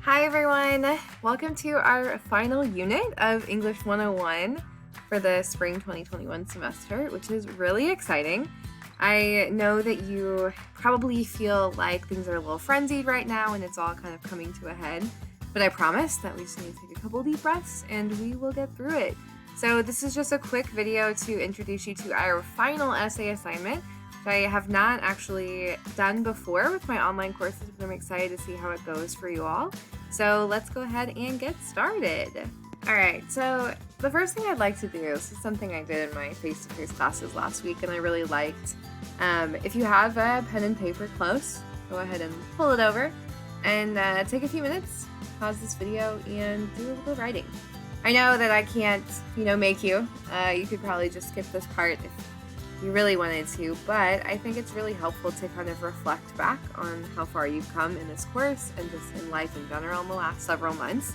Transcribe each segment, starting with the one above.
Hi everyone! Welcome to our final unit of English 101 for the spring 2021 semester, which is really exciting. I know that you probably feel like things are a little frenzied right now and it's all kind of coming to a head, but I promise that we just need to take a couple deep breaths and we will get through it. So this is just a quick video to introduce you to our final essay assignment, which I have not actually done before with my online courses, but I'm excited to see how it goes for you all. So let's go ahead and get started. All right, so the first thing I'd like to do, this is something I did in my face-to-face classes last week and I really liked. If you have a pen and paper close, go ahead and pull it over and take a few minutes, pause this video, and do a little writing. I know that I can't, make you. You could probably just skip this part if you really wanted to, but I think it's really helpful to kind of reflect back on how far you've come in this course and just in life in general in the last several months,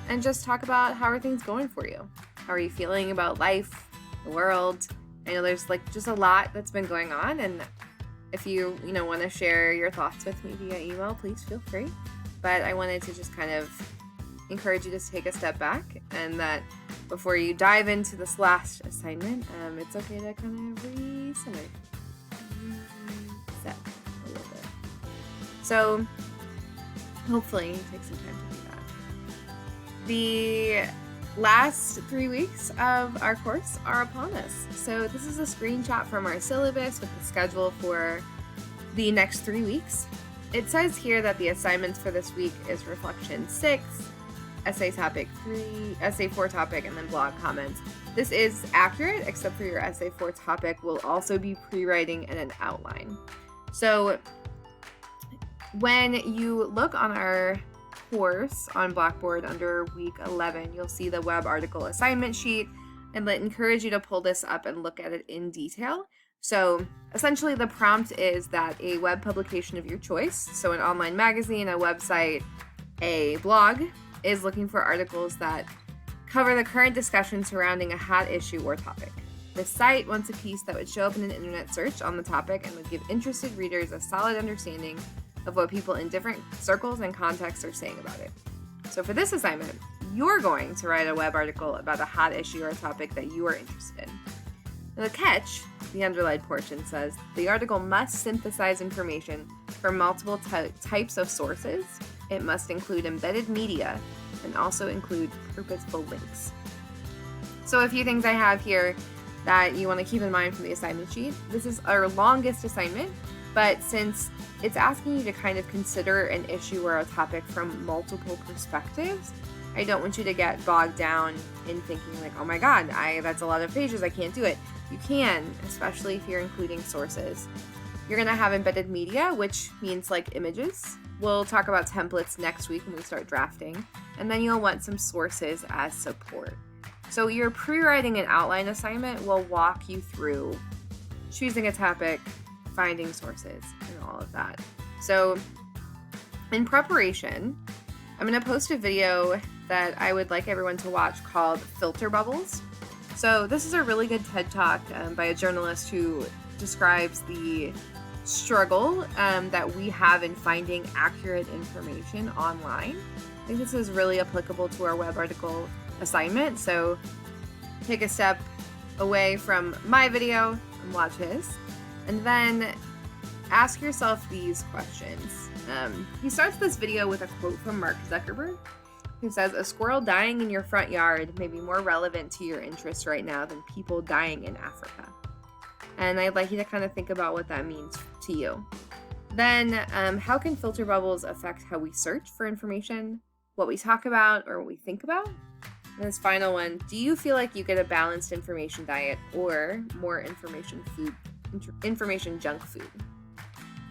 and just talk about how are things going for you. How are you feeling about life, the world? I know there's just a lot that's been going on, and if you want to share your thoughts with me via email, please feel free. But I wanted to just kind of encourage you to take a step back, and that before you dive into this last assignment, it's okay to kind of reset a little bit. So hopefully take some time to do that. The last 3 weeks of our course are upon us. So this is a screenshot from our syllabus with the schedule for the next 3 weeks. It says here that the assignments for this week is Reflection 6, Essay Topic 3, Essay 4 Topic, and then blog comments. This is accurate, except for your Essay 4 Topic will also be pre-writing and an outline. So when you look on our course on Blackboard under week 11, you'll see the web article assignment sheet, and I encourage you to pull this up and look at it in detail. So essentially the prompt is that a web publication of your choice, so an online magazine, a website, a blog, is looking for articles that cover the current discussion surrounding a hot issue or topic. The site wants a piece that would show up in an internet search on the topic and would give interested readers a solid understanding of what people in different circles and contexts are saying about it. So for this assignment, you're going to write a web article about a hot issue or a topic that you are interested in. Now the catch, the underlined portion, says the article must synthesize information from multiple types of sources. It must include embedded media and also include purposeful links. So a few things I have here that you want to keep in mind from the assignment sheet. This is our longest assignment, but since it's asking you to kind of consider an issue or a topic from multiple perspectives, I don't want you to get bogged down in thinking like, oh my god, that's a lot of pages, I can't do it. You can, especially if you're including sources. You're going to have embedded media, which means like images. We'll talk about templates next week when we start drafting, and then you'll want some sources as support. So your pre-writing and outline assignment will walk you through choosing a topic, finding sources, and all of that. So in preparation, I'm going to post a video that I would like everyone to watch called Filter Bubbles. So this is a really good TED Talk by a journalist who describes the struggle that we have in finding accurate information online. I think this is really applicable to our web article assignment, so take a step away from my video and watch his, and then ask yourself these questions. He starts this video with a quote from Mark Zuckerberg, who says, "A squirrel dying in your front yard may be more relevant to your interests right now than people dying in Africa." And I'd like you to kind of think about what that means to you. Then, how can filter bubbles affect how we search for information, what we talk about, or what we think about? And this final one, do you feel like you get a balanced information diet or more information junk food?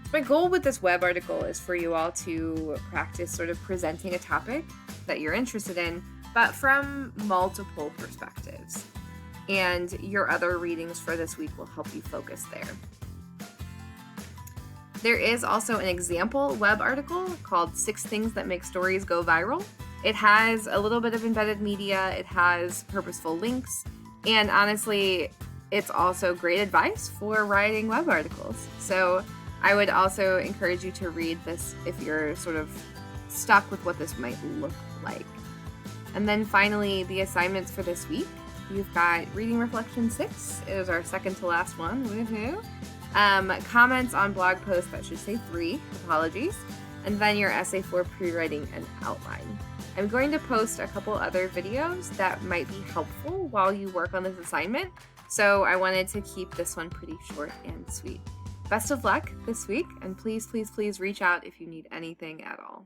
So my goal with this web article is for you all to practice sort of presenting a topic that you're interested in, but from multiple perspectives. And your other readings for this week will help you focus there. There is also an example web article called 6 Things That Make Stories Go Viral. It has a little bit of embedded media, it has purposeful links, and honestly, it's also great advice for writing web articles. So I would also encourage you to read this if you're sort of stuck with what this might look like. And then finally, the assignments for this week. You've got Reading Reflection 6. It is our second to last one. Woohoo! Comments on blog posts, that should say 3. Apologies. And then your essay for pre-writing and outline. I'm going to post a couple other videos that might be helpful while you work on this assignment, so I wanted to keep this one pretty short and sweet. Best of luck this week, and please, please, please reach out if you need anything at all.